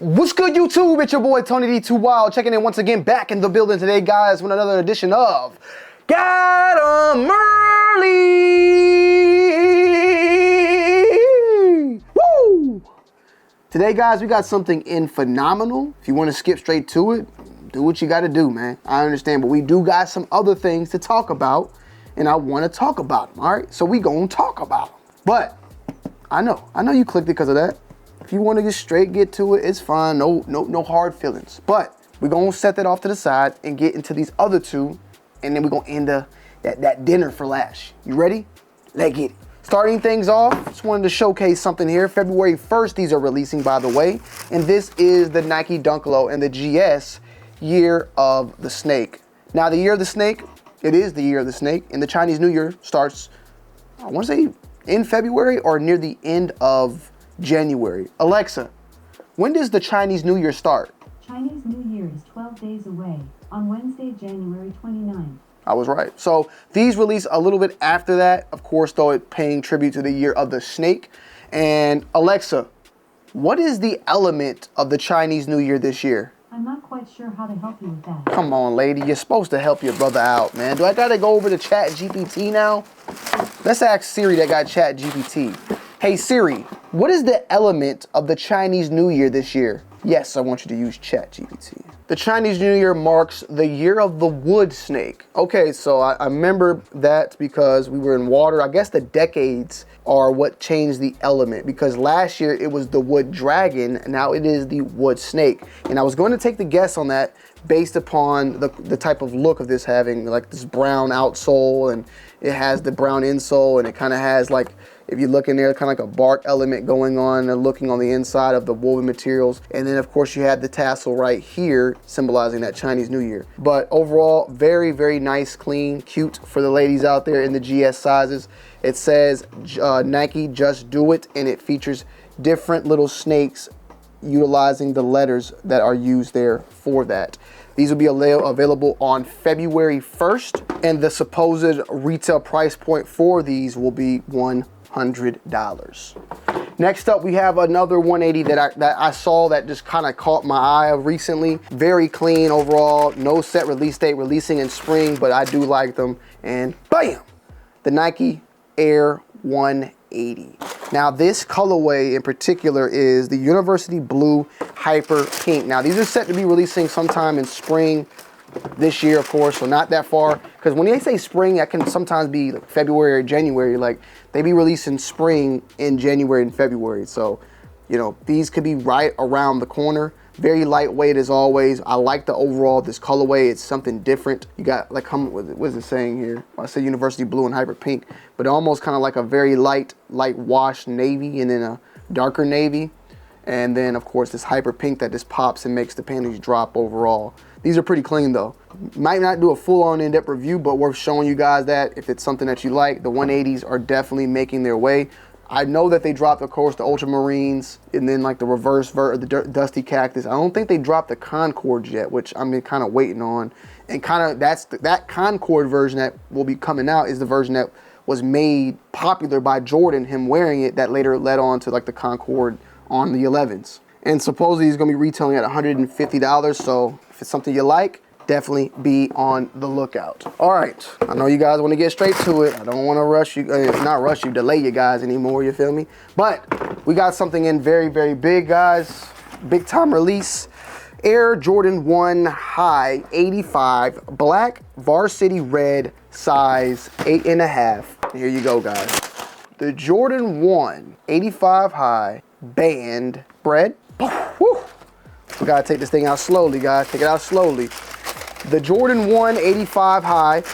What's good, YouTube? It's your boy Tonyd2wild checking in once again, back in the building today, guys, with another edition of Got 'em Early. Woo! Today, guys, we got something in phenomenal. If you want to skip straight to it, do what you got to do, man. I understand, but we do got some other things to talk about, and I want to talk about them. All right, so we gonna talk about them. But I know you clicked it because of that. If you want to get to it, it's fine. No hard feelings. But we're going to set that off to the side and get into these other two. And then we're going to end that dinner for Lash. You ready? Let's get it. Starting things off, just wanted to showcase something here. February 1st, these are releasing, by the way. And this is the Nike Dunk Low and the GS Year of the Snake. Now, the Year of the Snake, it is the Year of the Snake. And the Chinese New Year starts, I want to say, in February or near the end of January. Alexa, when does the Chinese New Year start? Chinese New Year is 12 days away, on Wednesday, January 29th. I was right. So these release a little bit after that, of course, though, it paying tribute to the Year of the Snake. And Alexa, what is the element of the Chinese New Year this year? I'm not quite sure how to help you with that. Come on, lady. You're supposed to help your brother out, man. Do I gotta go over to ChatGPT now? Let's ask Siri that got ChatGPT. Hey Siri, what is the element of the Chinese New Year this year? Yes, I want you to use ChatGPT. The Chinese New Year marks the Year of the Wood Snake. Okay, so I remember that because we were in water. I guess the decades are what changed the element, because last year it was the wood dragon, and now it is the wood snake. And I was going to take the guess on that based upon the type of look of this having like this brown outsole, and it has the brown insole, and it kind of has, like, if you look in there, kind of like a bark element going on and looking on the inside of the woven materials. And then of course you have the tassel right here symbolizing that Chinese New Year. But overall, very, very nice, clean, cute for the ladies out there in the GS sizes. It says Nike Just Do It, and it features different little snakes utilizing the letters that are used there for that. These will be available on February 1st, and the supposed retail price point for these will be $100. Next up, we have another 180 that I saw that just kind of caught my eye recently. Very clean overall, no set release date, releasing in spring, but I do like them. And bam, the Nike Air 180. Now this colorway in particular is the University Blue Hyper Pink. Now these are set to be releasing sometime in spring this year, of course, so not that far, because when they say spring, that can sometimes be like February or January. Like, they be releasing spring in January and February, so you know these could be right around the corner. Very lightweight as always. I like the overall, this colorway. It's something different. You got, like, what is it saying here? I said University Blue and Hyper Pink, but almost kind of like a very light wash navy, and then a darker navy, and then of course this Hyper Pink that just pops and makes the panties drop overall. These are pretty clean though. Might not do a full-on in-depth review, but worth showing you guys that if it's something that you like. The 180s are definitely making their way. I know that they dropped, of course, the Ultramarines, and then like the reverse the Dusty Cactus. I don't think they dropped the Concords yet, which I'm kind of waiting on. And kind of that Concord version that will be coming out is the version that was made popular by Jordan, him wearing it, that later led on to like the Concord on the 11s. And supposedly he's gonna be retailing at $150. So if it's something you like, definitely be on the lookout. All right, I know you guys want to get straight to it. I don't want to rush you, delay you guys anymore, you feel me? But we got something in very, very big, guys. Big time release. Air Jordan 1 High 85, black varsity red, size 8.5. Here you go, guys. The Jordan 1 85 High band Bred. Woo. We gotta take this thing out slowly, guys. Take it out slowly. The Jordan 1 85 High,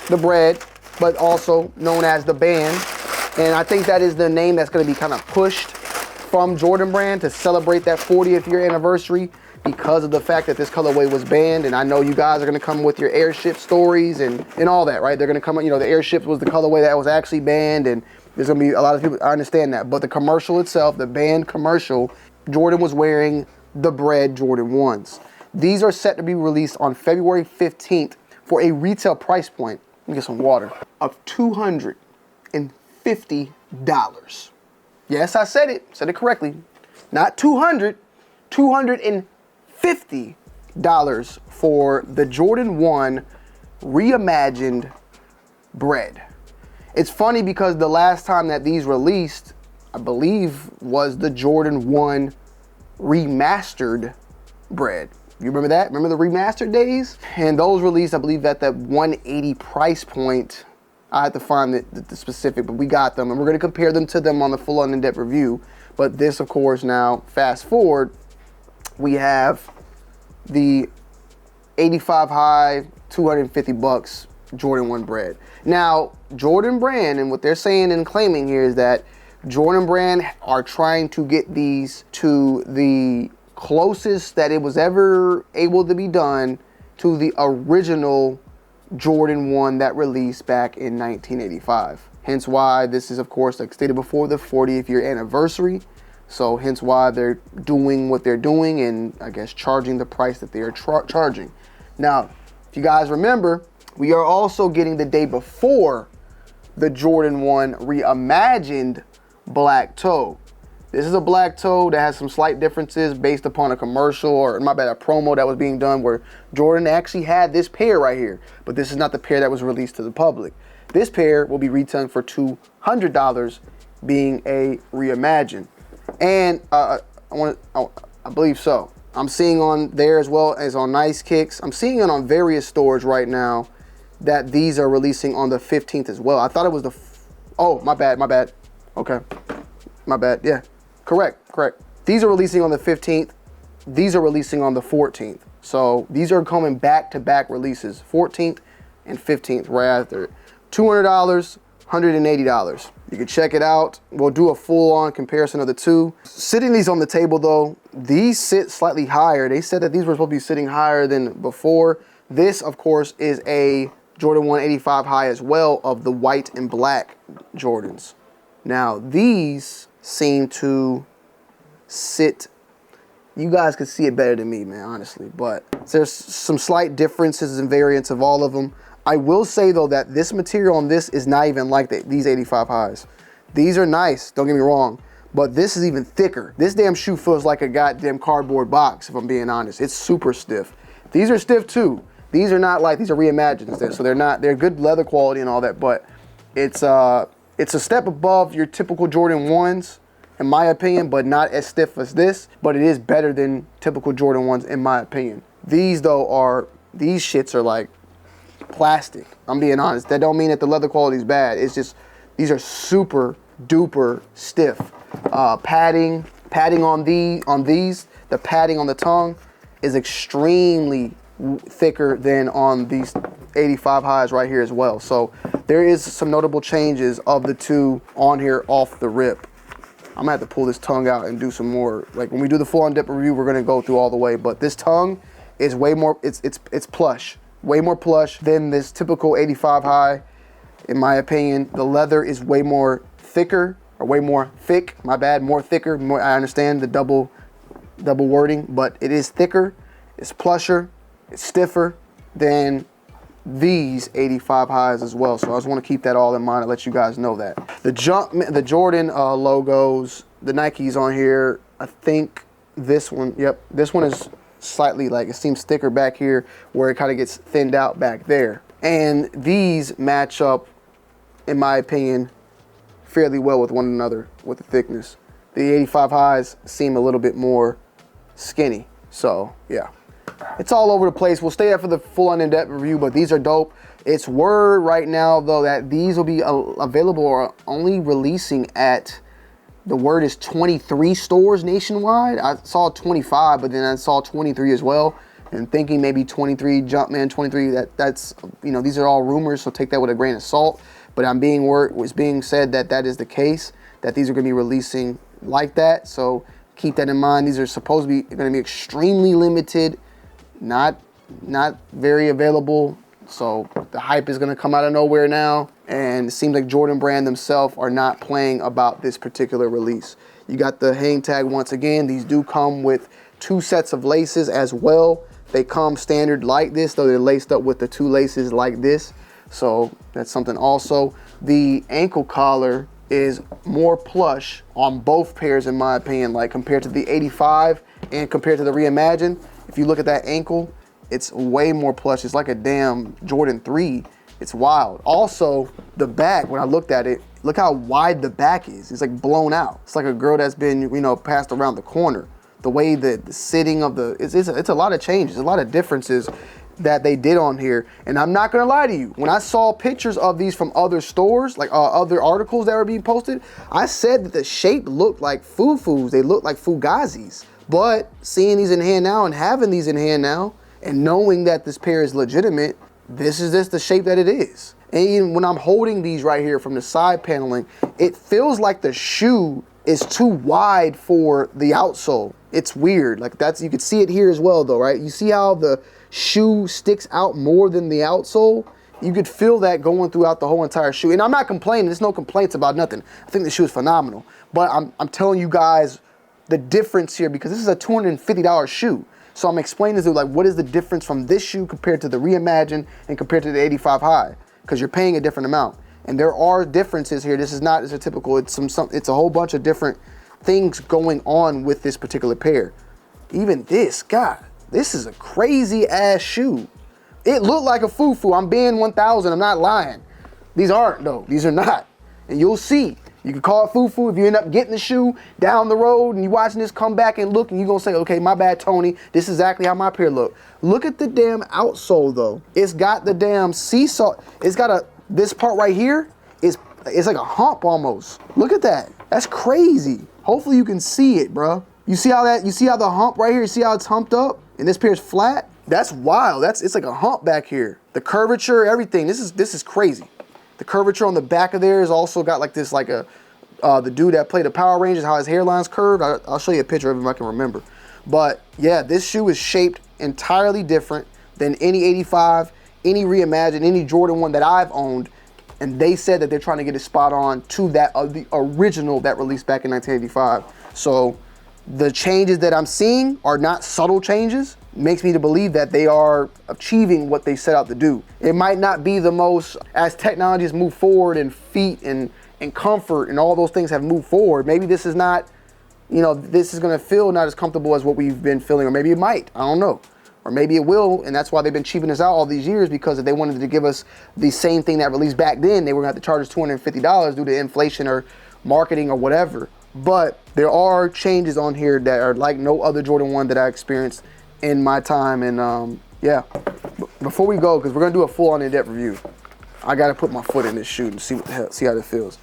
the Bred, but also known as the band. And I think that is the name that's gonna be kind of pushed from Jordan Brand to celebrate that 40th year anniversary, because of the fact that this colorway was banned. And I know you guys are gonna come with your airship stories and all that, right? They're gonna come, you know, the airships was the colorway that was actually banned, and there's gonna be a lot of people, I understand that. But the commercial itself, the banned commercial, Jordan was wearing the Bred Jordan 1s. These are set to be released on February 15th for a retail price point, let me get some water, of $250. Yes, I said it correctly. Not 200, $250 for the Jordan 1 reimagined Bred. It's funny because the last time that these released, I believe, was the Jordan 1 remastered Bred. You remember that? Remember the remastered days? And those released, I believe, at that 180 price point. I had to find the specific, but we got them, and we're going to compare them to them on the full on in-depth review. But this, of course, now fast forward, we have the 85 high, 250 bucks Jordan 1 Bred. Now, Jordan Brand, and what they're saying and claiming here is that Jordan Brand are trying to get these to the closest that it was ever able to be done to the original Jordan 1 that released back in 1985. Hence why this is, of course, like stated before, the 40th year anniversary. So hence why they're doing what they're doing and I guess charging the price that they are charging. Now, if you guys remember, we are also getting the day before the Jordan 1 reimagined black toe. This is a black toe that has some slight differences based upon a commercial, or a promo that was being done where Jordan actually had this pair right here, but this is not the pair that was released to the public. This pair will be retailing for $200, being a reimagined. And I believe so. I'm seeing on there as well as on Nice Kicks. I'm seeing it on various stores right now that these are releasing on the 15th as well. I thought it was oh, my bad. Okay, my bad, yeah. Correct. These are releasing on the 15th. These are releasing on the 14th. So these are coming back-to-back releases, 14th and 15th right after. $200, $180. You can check it out. We'll do a full-on comparison of the two. Sitting these on the table though, these sit slightly higher. They said that these were supposed to be sitting higher than before. This, of course, is a Jordan 185 high as well of the white and black Jordans. Now these seem to sit, you guys can see it better than me, man, honestly, but there's some slight differences and variants of all of them. I will say though that this material on this is not even like these 85 highs. These are nice, don't get me wrong, but this is even thicker. This damn shoe feels like a goddamn cardboard box, if I'm being honest. It's super stiff. These are stiff too. These are not like, these are reimagined, so they're good leather quality and all that, but it's a step above your typical Jordan 1s, in my opinion, but not as stiff as this, but it is better than typical Jordan 1s, in my opinion. These, though, these shits are like plastic. I'm being honest. That don't mean that the leather quality is bad. It's just, these are super duper stiff. Padding on these, the padding on the tongue is extremely thicker than on these 85 highs right here as well. So there is some notable changes of the two on here off the rip. I'm gonna have to pull this tongue out and do some more. Like when we do the full on-depth review, we're gonna go through all the way, but this tongue is way more, it's plush, way more plush than this typical 85 high. In my opinion, the leather is way more thicker, or way more thick, my bad, more thicker, more, I understand the double wording, but it is thicker, it's plusher, it's stiffer than these 85 highs as well. So I just want to keep that all in mind and let you guys know that. The Jordan logos, the Nikes on here, I think this one, yep, this one is slightly like, it seems thicker back here where it kind of gets thinned out back there. And these match up, in my opinion, fairly well with one another with the thickness. The 85 highs seem a little bit more skinny. So yeah. It's all over the place. We'll stay up for the full-on in-depth review, but these are dope. It's word right now, though, that these will be available or only releasing at, the word is 23 stores nationwide. I saw 25, but then I saw 23 as well. And thinking maybe 23, Jumpman 23, that's, you know, these are all rumors, so take that with a grain of salt. But was being said that that is the case, that these are going to be releasing like that. So keep that in mind. These are supposed to be going to be extremely limited, not very available. So the hype is going to come out of nowhere now, and it seems like Jordan Brand themselves are not playing about this particular release. You got the hang tag once again. These do come with 2 sets of laces as well. They come standard like this, though they're laced up with the 2 laces like this. So that's something also. The ankle collar is more plush on both pairs, in my opinion, like compared to the 85 And compared to the Reimagine, if you look at that ankle, it's way more plush. It's like a damn Jordan 3. It's wild. Also, the back, when I looked at it, look how wide the back is. It's like blown out. It's like a girl that's been, you know, passed around the corner. The way the sitting of the, it's a lot of changes, a lot of differences that they did on here. And I'm not gonna lie to you, when I saw pictures of these from other stores, like other articles that were being posted, I said that the shape looked like Fufus, they looked like Fugazis. But seeing these in hand now and having these in hand now, and knowing that this pair is legitimate, this is just the shape that it is. And even when I'm holding these right here from the side paneling, it feels like the shoe is too wide for the outsole. It's weird, like that's, you can see it here as well though, right? You see how the shoe sticks out more than the outsole? You could feel that going throughout the whole entire shoe. And I'm not complaining, there's no complaints about nothing. I think the shoe is phenomenal. But I'm telling you guys the difference here, because this is a $250 shoe. So I'm explaining to you, like, what is the difference from this shoe compared to the Reimagine and compared to the 85 high? Because you're paying a different amount. And there are differences here. This is not as a typical, it's a whole bunch of different things going on with this particular pair. Even this, God, this is a crazy ass shoe. It looked like a Fufu. I'm being 1,000, I'm not lying. These aren't though, these are not. And you'll see. You can call it Fufu if you end up getting the shoe down the road and you watching this come back and look and you're gonna say, okay, my bad, Tony. This is exactly how my pair look. Look at the damn outsole though. It's got the damn seesaw. It's got this part right here, it's like a hump almost. Look at that. That's crazy. Hopefully you can see it, bro. You see how the hump right here, you see how it's humped up? And this pair's flat? That's wild. It's like a hump back here. The curvature, everything. This is crazy. The curvature on the back of there is also got like this, like the dude that played the Power Rangers, how his hairline's curved. I'll show you a picture of him if I can remember. But yeah, this shoe is shaped entirely different than any 85, any Reimagine, any Jordan 1 that I've owned. And they said that they're trying to get it spot on to that of the original that released back in 1985. So the changes that I'm seeing are not subtle changes. Makes me to believe that they are achieving what they set out to do. It might not be the most, as technology has moved forward and feet and comfort and all those things have moved forward, maybe this is not, you know, this is gonna feel not as comfortable as what we've been feeling, or maybe it might, I don't know. Or maybe it will, and that's why they've been cheaping us out all these years, because if they wanted to give us the same thing that released back then, they were gonna have to charge us $250 due to inflation or marketing or whatever. But there are changes on here that are like no other Jordan 1 that I experienced in my time. And yeah, before we go, because we're gonna do a full-on in-depth review, I gotta put my foot in this shoe and see what the hell, see how it feels.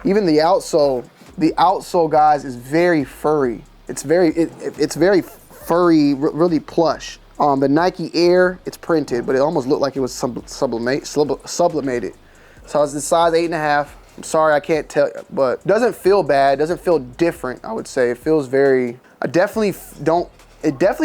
Even the outsole, guys, is very furry. It's very furry, really plush. The Nike Air, it's printed, but it almost looked like it was sublimated. So it's the size 8.5. I'm sorry, I can't tell, but it doesn't feel bad. It doesn't feel different, I would say. It feels very, it definitely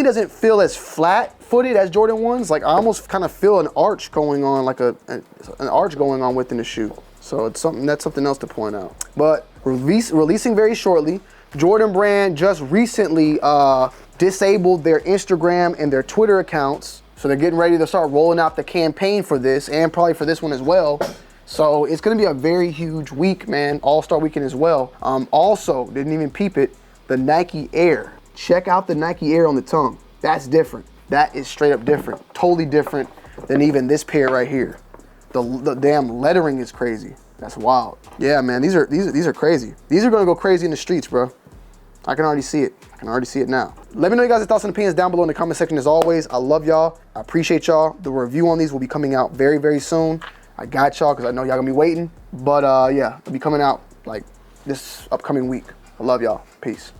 doesn't feel as flat-footed as Jordan 1s. Like, I almost kind of feel an arch going on, like an arch going on within the shoe. So that's something else to point out. But releasing very shortly. Jordan Brand just recently disabled their Instagram and their Twitter accounts. So they're getting ready to start rolling out the campaign for this, and probably for this one as well. So it's gonna be a very huge week, man. All-Star Weekend as well. Also, didn't even peep it, the Nike Air. Check out the Nike Air on the tongue. That's different. That is straight up different. Totally different than even this pair right here. The damn lettering is crazy. That's wild. Yeah, man, these are crazy. These are gonna go crazy in the streets, bro. I can already see it. I can already see it now. Let me know you guys' thoughts and opinions down below in the comment section as always. I love y'all. I appreciate y'all. The review on these will be coming out very, very soon. I got y'all because I know y'all gonna be waiting. But yeah, it'll be coming out like this upcoming week. I love y'all. Peace.